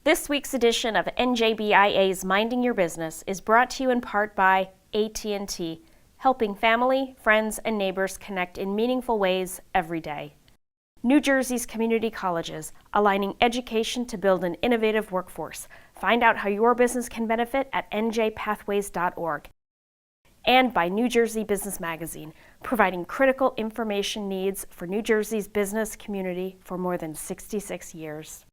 This week's edition of NJBIA's Minding Your Business is brought to you in part by AT&T, helping family, friends, and neighbors connect in meaningful ways every day. New Jersey's community colleges, aligning education to build an innovative workforce. Find out how your business can benefit at njpathways.org. And by New Jersey Business Magazine, providing critical information needs for New Jersey's business community for more than 66 years.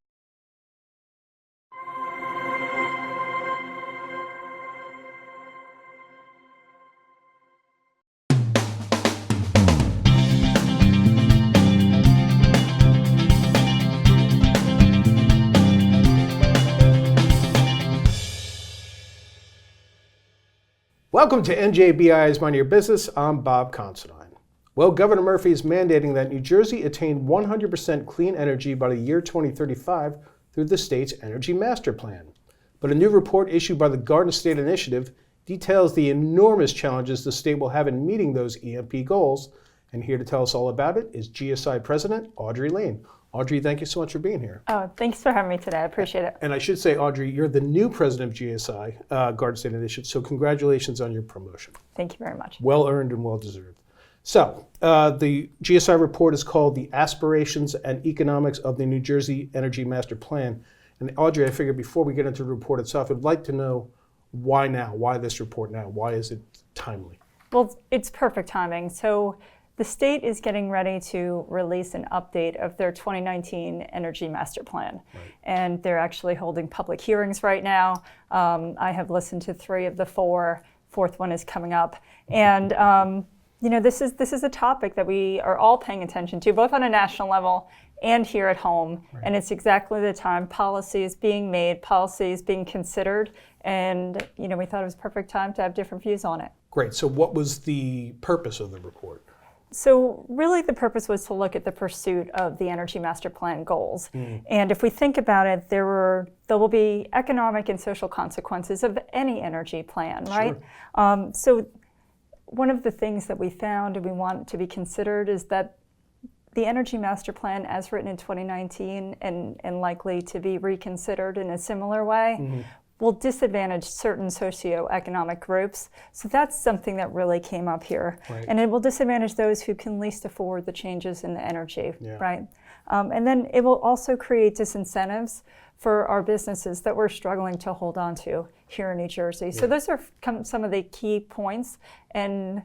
Welcome to NJBIA's Mind Your Business. I'm Bob Considine. Well, Governor Murphy is mandating that New Jersey attain 100% clean energy by the year 2035 through the state's Energy Master Plan. But a new report issued by the Garden State Initiative details the enormous challenges the state will have in meeting those EMP goals. And here to tell us all about it is GSI President Audrey Lane. Audrey, thank you so much for being here. Oh, thanks for having me today. I appreciate it. And I should say, Audrey, you're the new president of GSI, Garden State Initiative, so congratulations on your promotion. Thank you very much. Well earned and well deserved. So, the GSI report is called The Aspirations and Economics of the New Jersey Energy Master Plan. And Audrey, I figured before we get into the report itself, I'd like to know why now? Why this report now? Why is it timely? Well, it's perfect timing. So, the state is getting ready to release an update of their 2019 Energy Master Plan. Right. And they're actually holding public hearings right now. I have listened to 3 of the 4. Fourth one is coming up. And this is a topic that we are all paying attention to, both on a national level and here at home. Right. And it's exactly the time policy is being made, policy is being considered. And we thought it was perfect time to have different views on it. Great. So what was the purpose of the report? So really the purpose was to look at the pursuit of the Energy Master Plan goals. And if we think about it, there will be economic and social consequences of any energy plan, right? Sure. So one of the things that we found and we want to be considered is that the Energy Master Plan as written in 2019 and likely to be reconsidered in a similar way will disadvantage certain socioeconomic groups. So that's something that really came up here. Right. And it will disadvantage those who can least afford the changes in the energy, right? And then it will also create disincentives for our businesses that we're struggling to hold on to here in New Jersey. So those are some of the key points and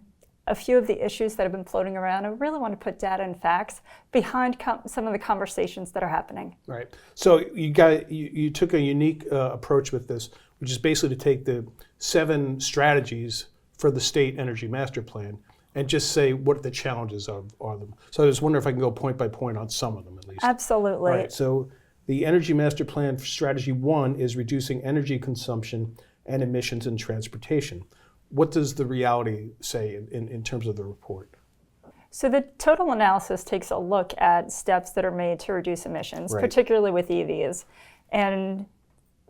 a few of the issues that have been floating around. I really want to put data and facts behind some of the conversations that are happening. Right. So you took a unique approach with this, which is basically to take the 7 strategies for the state energy master plan and just say what the challenges are them. So I just wonder if I can go point by point on some of them at least. Absolutely. Right. So the energy master plan strategy 1 is reducing energy consumption and emissions in transportation. What does the reality say in terms of the report? So the total analysis takes a look at steps that are made to reduce emissions, particularly with EVs. And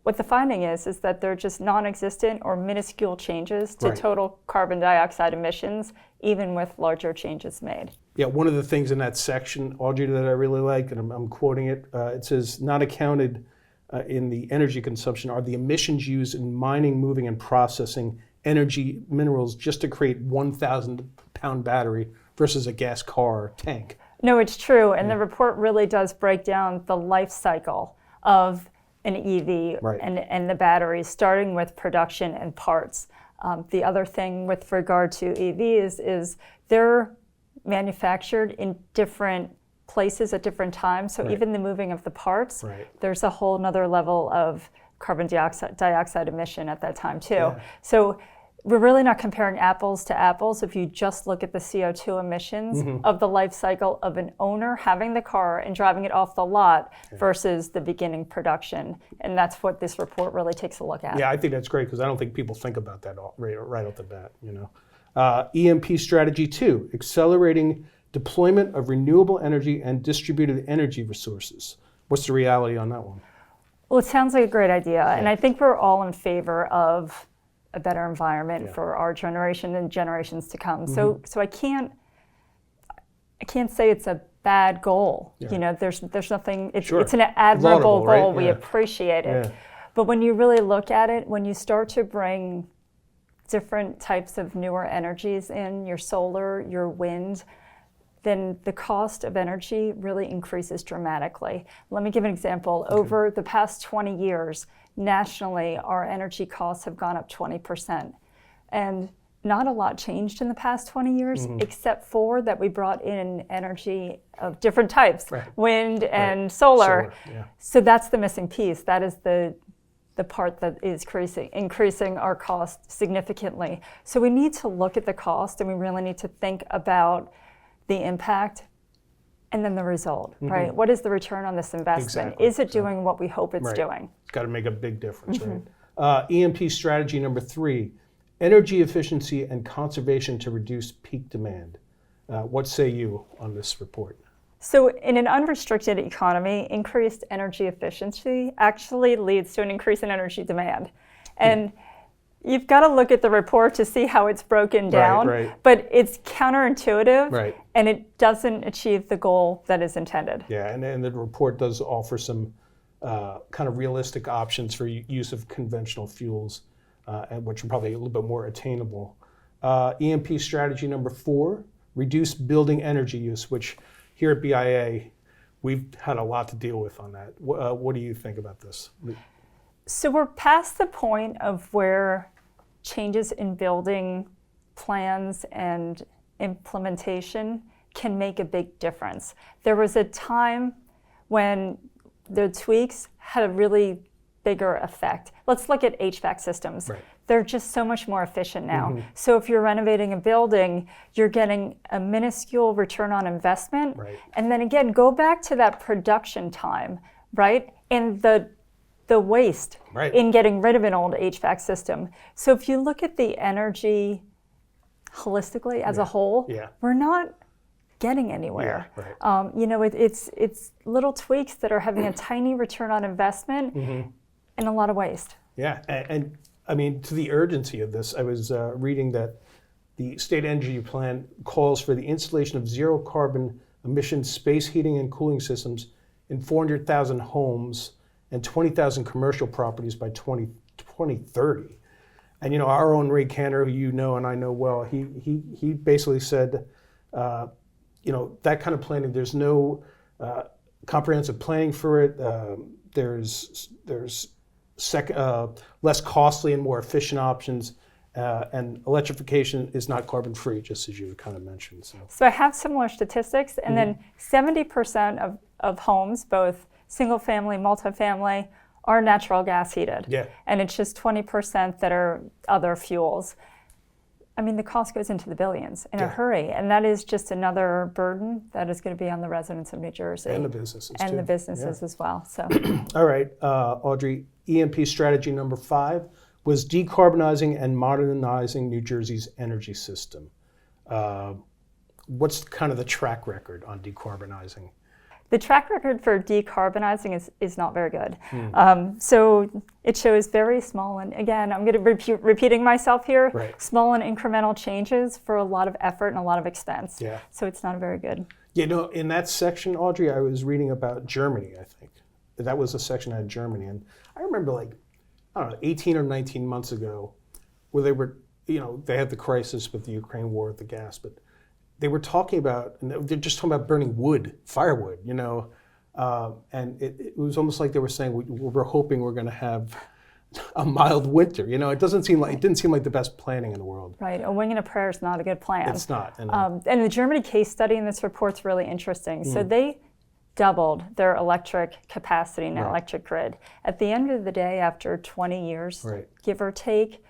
what the finding is that they're just non-existent or minuscule changes to total carbon dioxide emissions, even with larger changes made. Yeah, one of the things in that section, Audrey, that I really like, and I'm quoting it, it says, not accounted in the energy consumption are the emissions used in mining, moving, and processing energy minerals just to create 1,000-pound battery versus a gas car tank. No, it's true. And the report really does break down the life cycle of an EV and the batteries, starting with production and parts. The other thing with regard to EVs is they're manufactured in different places at different times. So even the moving of the parts, there's a whole nother level of carbon dioxide emission at that time too. Yeah. So we're really not comparing apples to apples if you just look at the CO2 emissions of the life cycle of an owner having the car and driving it off the lot versus the beginning production. And that's what this report really takes a look at. Yeah, I think that's great because I don't think people think about that right off the bat. EMP strategy 2, accelerating deployment of renewable energy and distributed energy resources. What's the reality on that one? Well, it sounds like a great idea, and I think we're all in favor of a better environment for our generation and generations to come. So I can't say it's a bad goal. Yeah. You know, there's nothing, it's Sure. it's an admirable Laudable, goal. right? We Yeah. appreciate it. Yeah. But when you really look at it, when you start to bring different types of newer energies in, your solar, your wind, then the cost of energy really increases dramatically. Let me give an example. Okay. Over the past 20 years, nationally, our energy costs have gone up 20%. And not a lot changed in the past 20 years, except for that we brought in energy of different types, Right. wind and solar. Yeah. So that's the missing piece. That is the part that is increasing our cost significantly. So we need to look at the cost, and we really need to think about the impact and then the result, right? What is the return on this investment? Exactly, Is it doing what we hope it's Right. doing? It's got to make a big difference, right? EMP strategy number 3, energy efficiency and conservation to reduce peak demand. What say you on this report? So in an unrestricted economy, increased energy efficiency actually leads to an increase in energy demand. And you've got to look at the report to see how it's broken down, right. but it's counterintuitive, Right. and it doesn't achieve the goal that is intended. Yeah, and the report does offer some kind of realistic options for use of conventional fuels, and which are probably a little bit more attainable. EMP strategy number 4, reduce building energy use, which here at BIA, we've had a lot to deal with on that. What do you think about this? So we're past the point of where changes in building plans and implementation can make a big difference. There was a time when the tweaks had a really bigger effect. Let's look at HVAC systems. Right. They're just so much more efficient now. So if you're renovating a building, you're getting a minuscule return on investment. Right. And then again, go back to that production time, right? And the waste Right. in getting rid of an old HVAC system. So if you look at the energy holistically as a whole, Yeah. we're not getting anywhere. Yeah, right. You know, it's little tweaks that are having a tiny return on investment and a lot of waste. Yeah, and I mean, to the urgency of this, I was reading that the state energy plan calls for the installation of zero carbon emission space heating and cooling systems in 400,000 homes and 20,000 commercial properties by 2030. And you know, our own Ray Cantor, who you know and I know well, he basically said, you know, that kind of planning, there's no comprehensive planning for it. There's less costly and more efficient options, and electrification is not carbon free, just as you kind of mentioned. So I have similar statistics, and then 70% of homes, both single family, multifamily, are natural gas heated. Yeah. And it's just 20% that are other fuels. I mean, the cost goes into the billions in a hurry, and that is just another burden that is going to be on the residents of New Jersey. And the businesses And too. the businesses as well. So, All right, Audrey, EMP strategy number 5 was decarbonizing and modernizing New Jersey's energy system. What's kind of the track record on decarbonizing? the track record for decarbonizing is not very good. So it shows very small, and again, I'm going to repeating myself here, Right. small and incremental changes for a lot of effort and a lot of expense. Yeah. So it's not very good. You know, in that section, Audrey, I was reading about Germany, I think. That was a section on Germany. And I remember, like, I don't know, 18 or 19 months ago, where they were, you know, they had the crisis with the Ukraine war with the gas, but they were talking about, and they're just talking about burning wood, firewood, you know. And it was almost like they were saying, we're hoping we're going to have a mild winter. You know, it didn't seem like the best planning in the world. Right, a wing and a prayer is not a good plan. It's not. And the Germany case study in this report's really interesting. So they doubled their electric capacity in the electric grid. At the end of the day, after 20 years, give or take,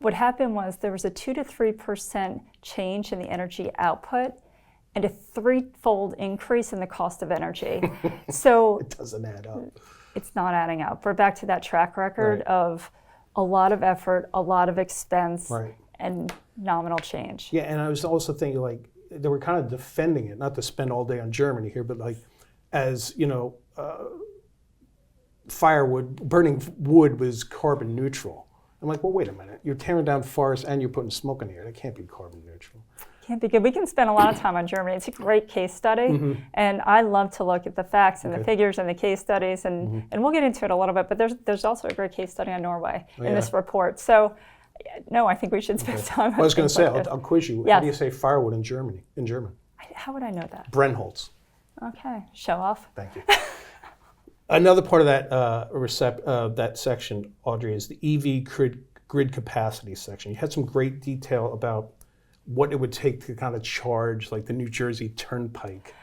what happened was there was a 2 to 3% change in the energy output and a threefold increase in the cost of energy. So It doesn't add up. it's not adding up. We're back to that track record of a lot of effort, a lot of expense, and nominal change. Yeah, and I was also thinking, like, they were kind of defending it, not to spend all day on Germany here, but like, as, you know, firewood, burning wood was carbon neutral. I'm like, well, wait a minute. You're tearing down forests and you're putting smoke in the air. That can't be carbon neutral. Can't be good. We can spend a lot of time on Germany. It's a great case study, and I love to look at the facts and the figures and the case studies, and we'll get into it a little bit, but there's also a great case study on Norway in this report. So, no, I think we should spend time on I was going to say, like I'll quiz you. Yes. How do you say firewood in German? How would I know that? Brennholz. Okay, show off. Thank you. Another part of that that section, Audrey, is the EV grid capacity section. You had some great detail about what it would take to kind of charge like the New Jersey Turnpike.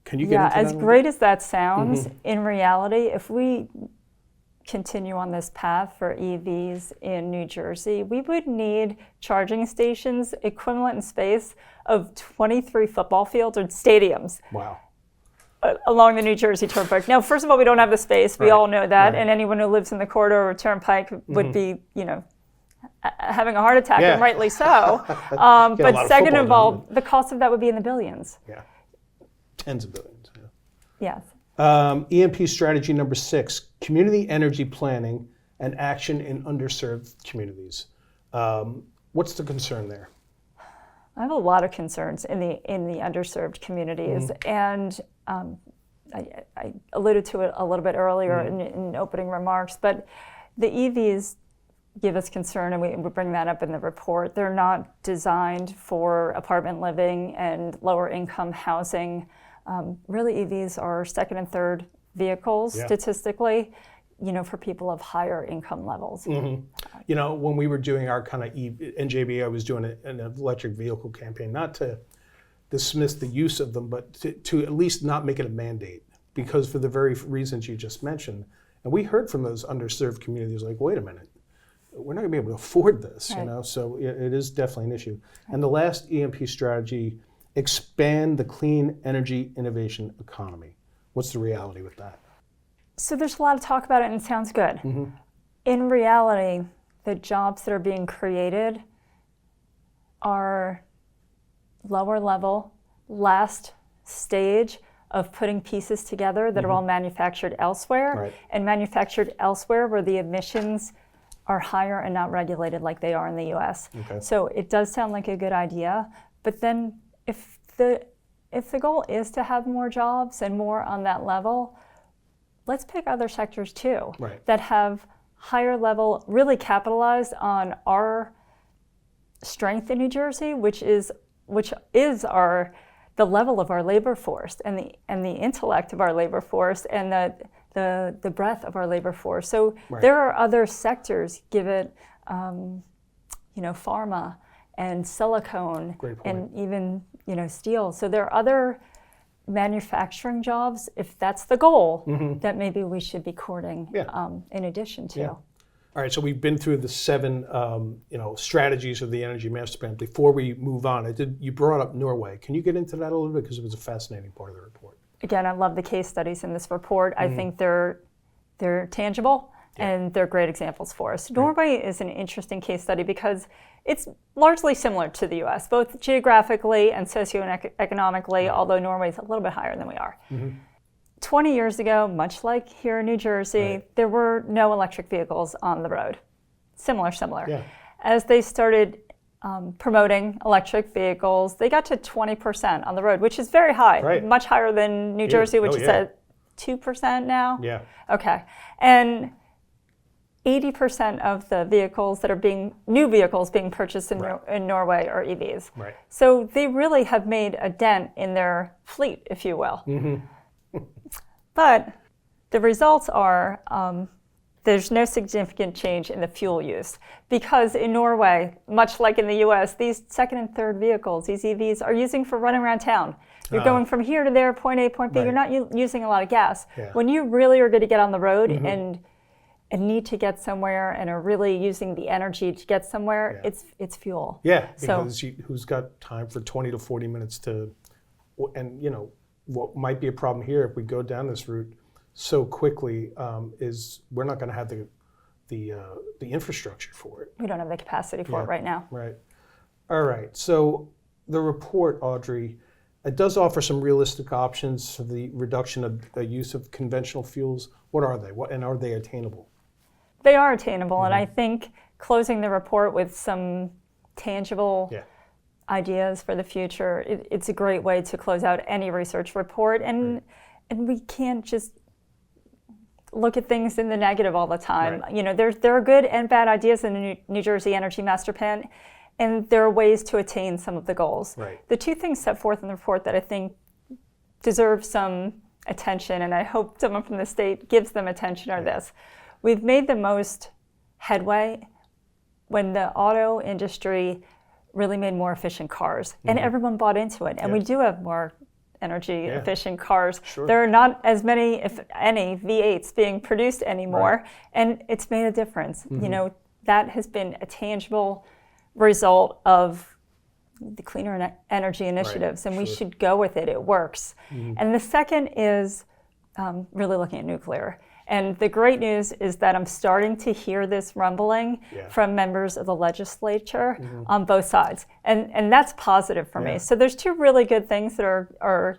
Can you get into that? Yeah, as great as that sounds, in reality, if we continue on this path for EVs in New Jersey, we would need charging stations equivalent in space of 23 football fields or stadiums. Wow. Along the New Jersey Turnpike. Now, first of all, we don't have the space. We all know that, and anyone who lives in the corridor or Turnpike would be, having a heart attack, and rightly so. But second of all, the cost of that would be in the billions. Yeah, tens of billions. Yes. EMP strategy number 6: community energy planning and action in underserved communities. What's the concern there? I have a lot of concerns in the underserved communities, and I alluded to it a little bit earlier in opening remarks, but the EVs give us concern, and we bring that up in the report. They're not designed for apartment living and lower income housing. Really, EVs are second and third vehicles statistically, for people of higher income levels. When we were doing our kind of NJBIA was doing an electric vehicle campaign, not to dismiss the use of them, but to at least not make it a mandate, because for the very reasons you just mentioned. And we heard from those underserved communities like, wait a minute, we're not gonna be able to afford this, so it is definitely an issue. And the last EMP strategy, expand the clean energy innovation economy. What's the reality with that? So there's a lot of talk about it, and it sounds good. In reality, the jobs that are being created are lower level, last stage of putting pieces together that are all manufactured elsewhere, and manufactured elsewhere where the emissions are higher and not regulated like they are in the US. So it does sound like a good idea, but then if the goal is to have more jobs and more on that level, let's pick other sectors too that have higher level, really capitalized on our strength in New Jersey, which is the level of our labor force and the intellect of our labor force and the breadth of our labor force. So there are other sectors, give it pharma and silicone and even steel. So there are other manufacturing jobs, if that's the goal, that maybe we should be courting in addition to. All right, so we've been through the 7 strategies of the Energy Master Plan. Before we move on, you brought up Norway. Can you get into that a little bit, because it was a fascinating part of the report? Again, I love the case studies in this report. I think they're tangible and they're great examples for us. Norway is an interesting case study because it's largely similar to the US, both geographically and socioeconomically, although Norway is a little bit higher than we are. 20 years ago, much like here in New Jersey, there were no electric vehicles on the road. Similar. As they started promoting electric vehicles, they got to 20% on the road, which is very high, much higher than New Jersey, which is at 2% now. Okay. And 80% of the vehicles that are new vehicles being purchased in Norway are EVs. So they really have made a dent in their fleet, if you will. But the results are there's no significant change in the fuel use, because in Norway, much like in the US, these second and third vehicles, these EVs, are using for running around town. You're going from here to there, point A, point B. You're not using a lot of gas. When you really are going to get on the road and need to get somewhere and are really using the energy to get somewhere, it's fuel. Because who's got time for 20 to 40 minutes to, and what might be a problem here if we go down this route so quickly is we're not going to have the infrastructure for it. We don't have the capacity for it right now. All right. So the report, Audrey, it does offer some realistic options for the reduction of the use of conventional fuels. What are they? And are they attainable? They are attainable, and I think closing the report with some tangible ideas for the future. It's a great way to close out any research report, and we can't just look at things in the negative all the time. Right. You know, there are good and bad ideas in the New Jersey Energy Master Plan, and there are ways to attain some of the goals. Right. The two things set forth in the report that I think deserve some attention, and I hope someone from the state gives them attention, are this. We've made the most headway when the auto industry really made more efficient cars, and everyone bought into it. And we do have more energy efficient cars. Sure. There are not as many, if any, V8s being produced anymore, and it's made a difference. You know, that has been a tangible result of the cleaner energy initiatives, and we should go with it. It works. And the second is really looking at nuclear. And the great news is that I'm starting to hear this rumbling from members of the legislature on both sides. And that's positive for me. So there's two really good things that are,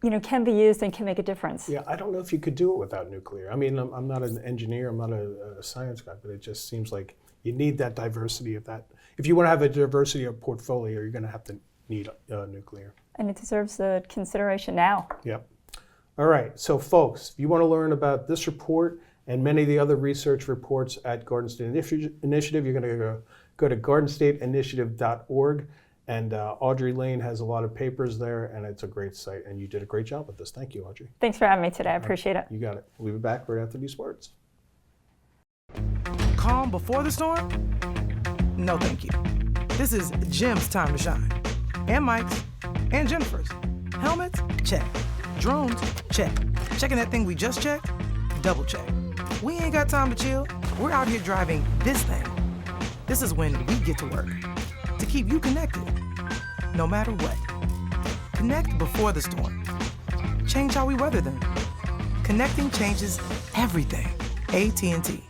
you know, can be used and can make a difference. Yeah, I don't know if you could do it without nuclear. I mean, I'm not an engineer, I'm not a science guy, but it just seems like you need that diversity of that. If you want to have a diversity of portfolio, you're going to have to need nuclear. And it deserves the consideration now. Yep. All right, so folks, if you want to learn about this report and many of the other research reports at Garden State Initiative, you're going to go to gardenstateinitiative.org, and Audrey Lane has a lot of papers there, and it's a great site, and you did a great job with this. Thank you, Audrey. Thanks for having me today. I appreciate it. You got it. We'll be back right after these words. Calm before the storm? No, thank you. This is Jim's time to shine. And Mike's. And Jennifer's. Helmets? Check. Drones? Check. Checking that thing we just checked? Double check. We ain't got time to chill. We're out here driving this thing. This is when we get to work. To keep you connected. No matter what. Connect before the storm. Change how we weather them. Connecting changes everything. AT&T.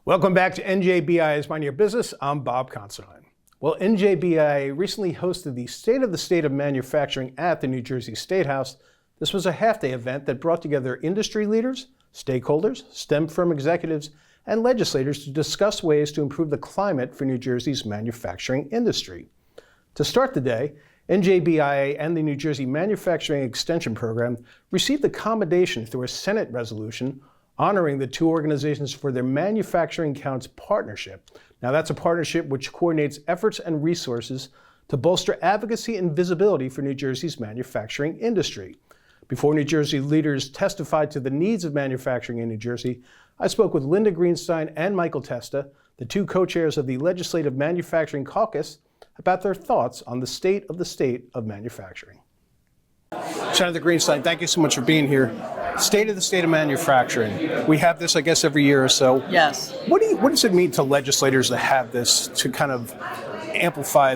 Welcome back to NJBIA's Mind Your Business. I'm Bob Considine. Well, NJBIA recently hosted the State of the State of Manufacturing at the New Jersey Statehouse. This was a half-day event that brought together industry leaders, stakeholders, STEM firm executives, and legislators to discuss ways to improve the climate for New Jersey's manufacturing industry. To start the day, NJBIA and the New Jersey Manufacturing Extension Program received accommodation through a Senate resolution honoring the two organizations for their Manufacturing Counts partnership. Now, that's a partnership which coordinates efforts and resources to bolster advocacy and visibility for New Jersey's manufacturing industry. Before New Jersey leaders testified to the needs of manufacturing in New Jersey, I spoke with Linda Greenstein and Michael Testa, the two co-chairs of the Legislative Manufacturing Caucus, about their thoughts on the state of manufacturing. Senator Greenstein, thank you so much for being here. State of manufacturing. We have this, I guess, every year or so. Yes. What does it mean to legislators to have this, to kind of amplify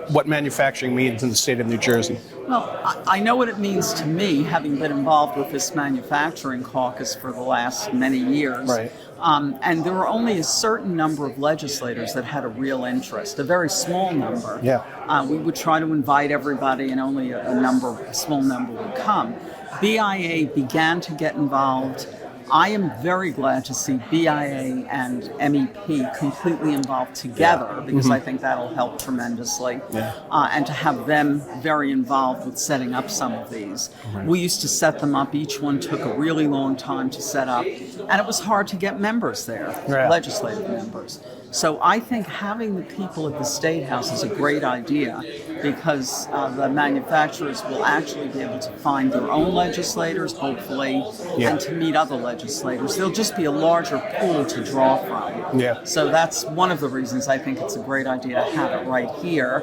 what manufacturing means in the state of New Jersey? Well, I know what it means to me, having been involved with this manufacturing caucus for the last many years. Right. And there were only a certain number of legislators that had a real interest, a very small number. Yeah. We would try to invite everybody, and only a small number would come. BIA began to get involved. I am very glad to see BIA and MEP completely involved together, because I think that'll help tremendously. Yeah. And to have them very involved with setting up some of these. Right. We used to set them up. Each one took a really long time to set up, and it was hard to get members there, legislative members. So I think having the people at the State House is a great idea, because the manufacturers will actually be able to find their own legislators, hopefully, and to meet other legislators. There'll just be a larger pool to draw from. Yeah. So that's one of the reasons I think it's a great idea to have it right here.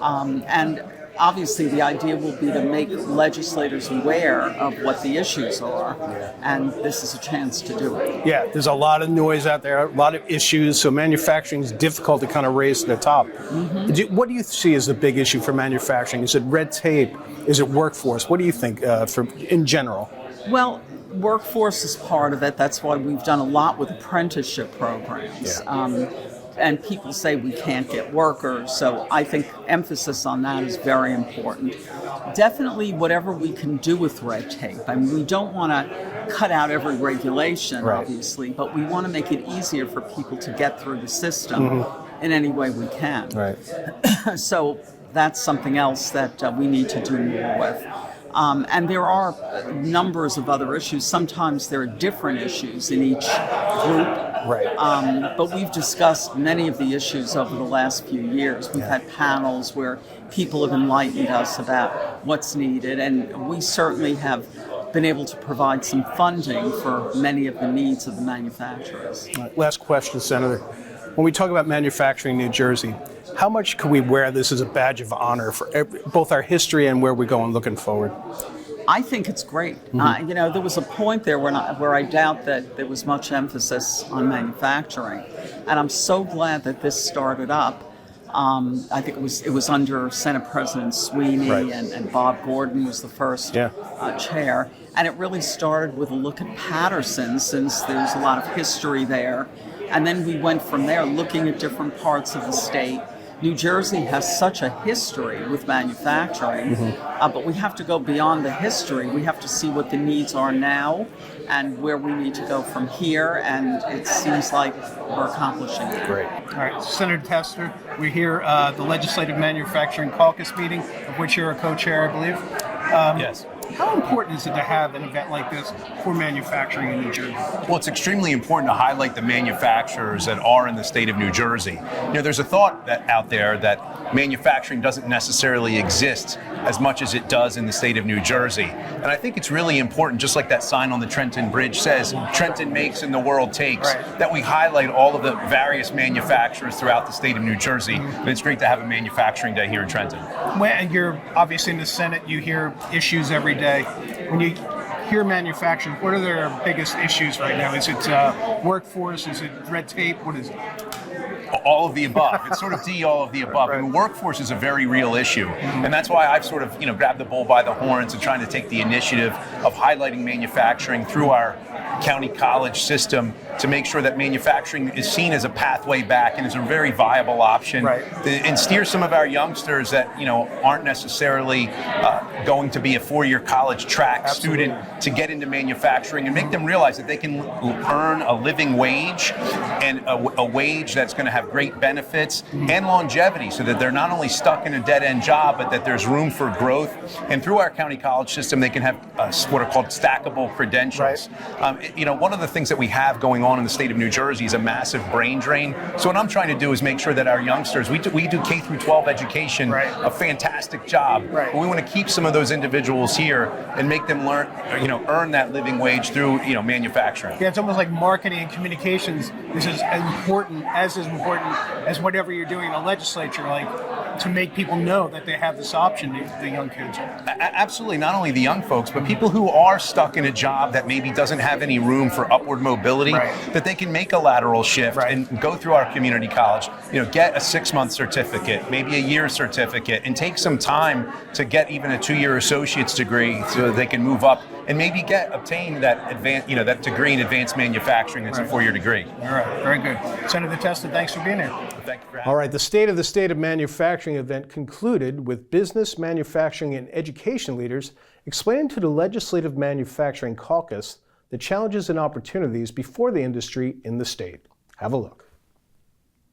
And obviously the idea will be to make legislators aware of what the issues are, and this is a chance to do it. Yeah, there's a lot of noise out there, a lot of issues, so manufacturing is difficult to kind of raise to the top. What do you see as the big issue for manufacturing? Is it red tape? Is it workforce? What do you think in general? Well, workforce is part of it. That's why we've done a lot with apprenticeship programs. And people say we can't get workers, so I think emphasis on that is very important. Definitely whatever we can do with red tape. I mean, we don't want to cut out every regulation, obviously, but we want to make it easier for people to get through the system in any way we can. Right. So that's something else that we need to do more with. And there are numbers of other issues. Sometimes there are different issues in each group. Right. But we've discussed many of the issues over the last few years. We've had panels where people have enlightened us about what's needed, and we certainly have been able to provide some funding for many of the needs of the manufacturers. Last question, Senator. When we talk about manufacturing in New Jersey, how much can we wear this as a badge of honor for both our history and where we're going looking forward? I think it's great. There was a point there where I doubt that there was much emphasis on manufacturing, and I'm so glad that this started up. I think it was under Senate President Sweeney, right. and Bob Gordon was the first chair, and it really started with a look at Patterson, since there's a lot of history there, and then we went from there looking at different parts of the state. New Jersey has such a history with manufacturing, but we have to go beyond the history. We have to see what the needs are now and where we need to go from here, and it seems like we're accomplishing that. Great. All right, Senator Testa, we're here at the Legislative Manufacturing Caucus meeting, of which you're a co-chair, I believe. Yes. How important is it to have an event like this for manufacturing in New Jersey? Well, it's extremely important to highlight the manufacturers that are in the state of New Jersey. There's a thought out there that manufacturing doesn't necessarily exist as much as it does in the state of New Jersey. And I think it's really important, just like that sign on the Trenton Bridge says, Trenton makes and the world takes, that we highlight all of the various manufacturers throughout the state of New Jersey. And it's great to have a manufacturing day here in Trenton. When you're obviously in the Senate, you hear issues every day. When you hear manufacturing, what are their biggest issues right now? Is it workforce? Is it red tape? What is it? All of the above. It's sort of all of the above. I mean, workforce is a very real issue, and that's why I've sort of grabbed the bull by the horns and trying to take the initiative of highlighting manufacturing through our county college system to make sure that manufacturing is seen as a pathway back and is a very viable option, and steer some of our youngsters that aren't necessarily going to be a four-year college track student to get into manufacturing, and make them realize that they can earn a living wage, and a wage that's going to have great benefits and longevity, so that they're not only stuck in a dead-end job, but that there's room for growth. And through our county college system, they can have what are called stackable credentials. One of the things that we have going on in the state of New Jersey is a massive brain drain. So what I'm trying to do is make sure that our youngsters, we do K through 12 education, a fantastic job. But we want to keep some of those individuals here and make them learn, earn that living wage through, manufacturing. Yeah, it's almost like marketing and communications. This is as important as whatever you're doing in the legislature, like to make people know that they have this option, the young kids. Absolutely, not only the young folks, but people who are stuck in a job that maybe doesn't have any room for upward mobility, that they can make a lateral shift and go through our community college, get a 6-month certificate, maybe a year certificate, and take some time to get even a 2-year associate's degree so that they can move up and maybe obtain that that degree in advanced manufacturing that's a 4-year degree. All right, very good. Senator Testa, thanks for being here. Thank you for having me. All right, the State of Manufacturing event concluded with business, manufacturing, and education leaders explaining to the Legislative Manufacturing Caucus the challenges and opportunities before the industry in the state. Have a look.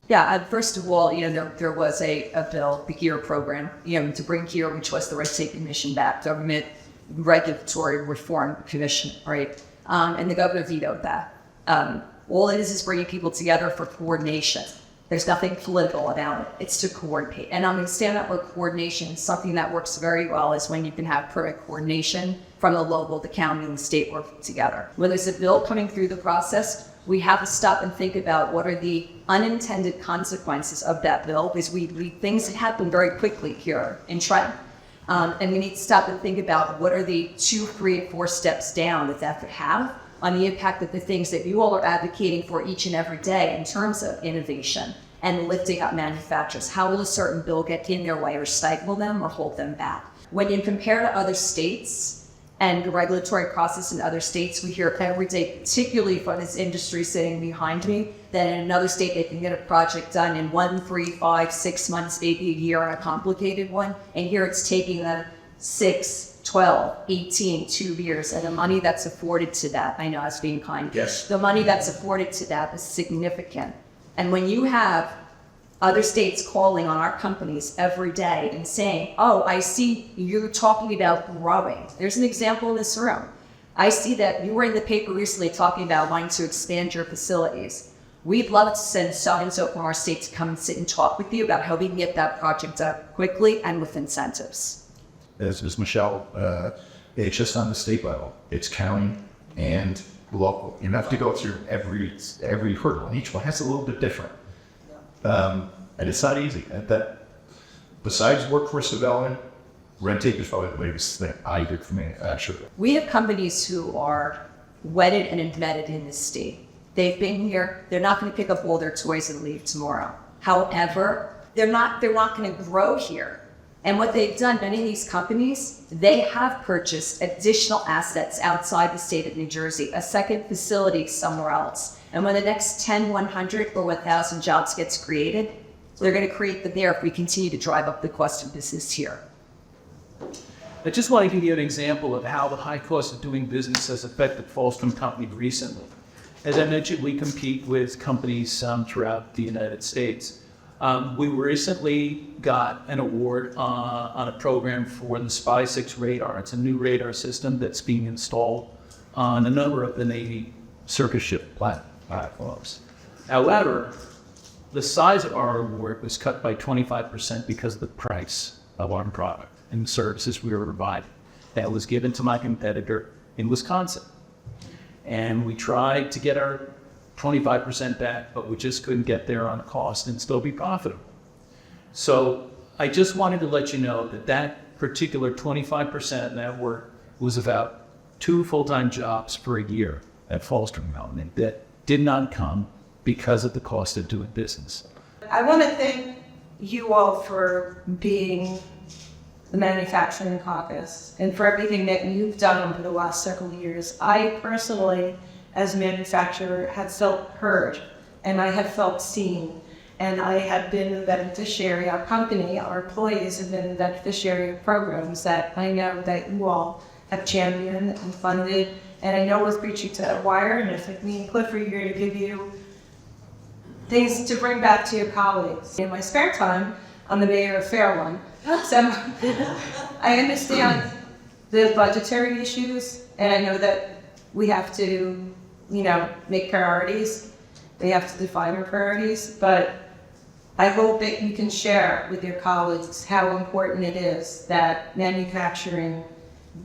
Yeah, first of all, there was a bill, the GEAR program, to bring GEAR, which was the Red Tape Commission back, Government Regulatory Reform Commission, right? And the governor vetoed that. All it is bringing people together for coordination. There's nothing political about it. It's to coordinate. And I'm going to stand up with coordination. Something that works very well is when you can have perfect coordination from the local, the county, and the state working together. When there's a bill coming through the process, we have to stop and think about what are the unintended consequences of that bill, because things happen very quickly here in Trenton. And we need to stop and think about what are the 2, 3, and 4 steps down that could have on the impact of the things that you all are advocating for each and every day in terms of innovation and lifting up manufacturers. How will a certain bill get in their way or stifle them or hold them back? When you compare to other states and the regulatory process in other states, we hear every day, particularly from this industry sitting behind me, that in another state they can get a project done in 1, 3, 5, 6 months, maybe a year on a complicated one. And here it's taking them 6, 12, 18, 2 years, and the money that's afforded to that, I know I was being kind. Yes. The money that's afforded to that is significant. And when you have Other states calling on our companies every day and saying, oh, I see you're talking about growing. There's an example in this room. I see that you were in the paper recently talking about wanting to expand your facilities. We'd love to send so-and-so from our state to come and sit and talk with you about how we can get that project done quickly and with incentives. As Michele, it's just on the state level. It's county and local. You have to go through every hurdle, and each one has a little bit different. And it's not easy. Besides workforce development, red tape is probably the biggest thing I did for manufacturing. We have companies who are wedded and embedded in this state. They've been here. They're not going to pick up all their toys and leave tomorrow. However, they're not going to grow here. And what they've done, many of these companies, they have purchased additional assets outside the state of New Jersey, a second facility somewhere else. And when the next 10, 100, or 1,000 jobs gets created, they're going to create them there if we continue to drive up the cost of business here. I just want to give you an example of how the high cost of doing business has affected Falstrom Company recently. As I mentioned, we compete with companies throughout the United States. We recently got an award on a program for the SPY-6 radar. It's a new radar system that's being installed on a number of the Navy surface ship platforms. However, the size of our award was cut by 25% because of the price of our product and the services we were providing. That was given to my competitor in Wisconsin. And we tried to get our 25% back, but we just couldn't get there on cost and still be profitable. So I just wanted to let you know that that particular 25% in that work was about 2 full-time jobs per year at Falstrom Development that did not come because of the cost of doing business. I want to thank you all for being the Manufacturing Caucus and for everything that you've done over the last several years. I personally, as a manufacturer, have felt heard and I have felt seen, and I have been a beneficiary. Our company, our employees have been a beneficiary of programs that I know that you all have championed and funded, and I know we're preaching to the wire, and if me and Cliff are here to give you things to bring back to your colleagues. In my spare time, I'm the mayor of Fairlawn, so I understand the budgetary issues, and I know that we have to, make priorities. We have to define our priorities, but I hope that you can share with your colleagues how important it is that manufacturing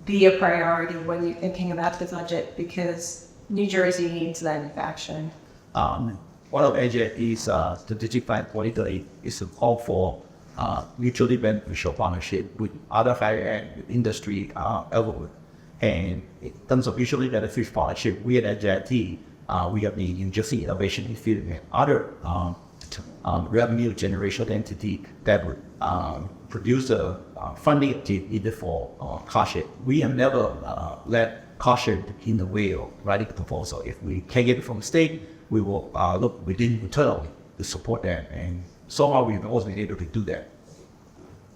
be a priority when you're thinking about the budget, because New Jersey needs manufacturing. One of NJBIA's strategic plan 2030 is to call for mutually beneficial partnership with other higher-end industry everywhere. And in terms of mutually beneficial partnership, we at NJIT, we have the New Jersey Innovation Institute and other revenue generation entity that would produce a funding either for cost share. We have never let cost share in the way of writing a proposal. If we can get it from the state, we will look within internally to support that, and somehow we've always been able to do that.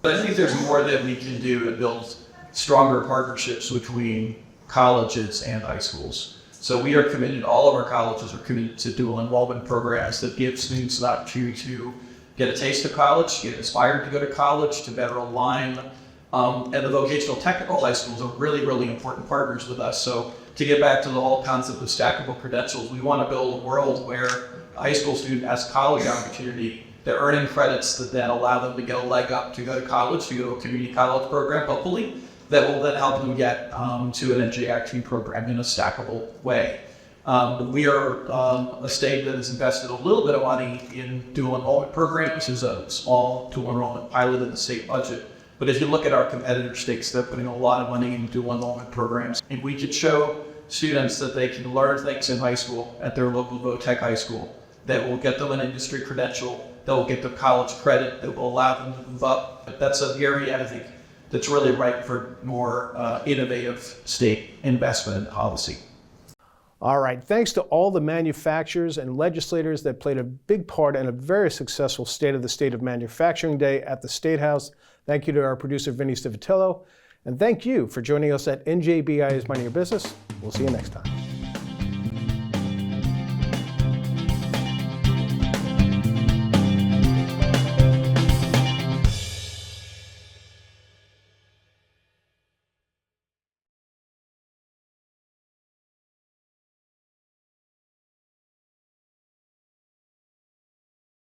But I think there's more that we can do to build stronger partnerships between colleges and high schools. So we are committed, all of our colleges are committed to dual enrollment programs that give students an opportunity to get a taste of college, get inspired to go to college, to better align. And the vocational technical high schools are really, really important partners with us. So to get back to the whole concept of stackable credentials, we want to build a world where a high school student has college opportunity. They're earning credits that then allow them to get a leg up to go to college, to go to a community college program, hopefully, that will then help them get to an NJIT program in a stackable way. We are a state that has invested a little bit of money in dual enrollment programs. This is a small dual enrollment pilot in the state budget. But if you look at our competitor states, they're putting a lot of money into dual enrollment programs. And we could show students that they can learn things in high school at their local VOTEC high school that will get them an industry credential, that will get them college credit, that will allow them to move up. But that's an area, I think, that's really ripe for more innovative state investment and policy. All right, thanks to all the manufacturers and legislators that played a big part in a very successful State of the State of Manufacturing Day at the State House. Thank you to our producer, Vinny Stivatello. And thank you for joining us at NJBIA's Minding Your Business. We'll see you next time.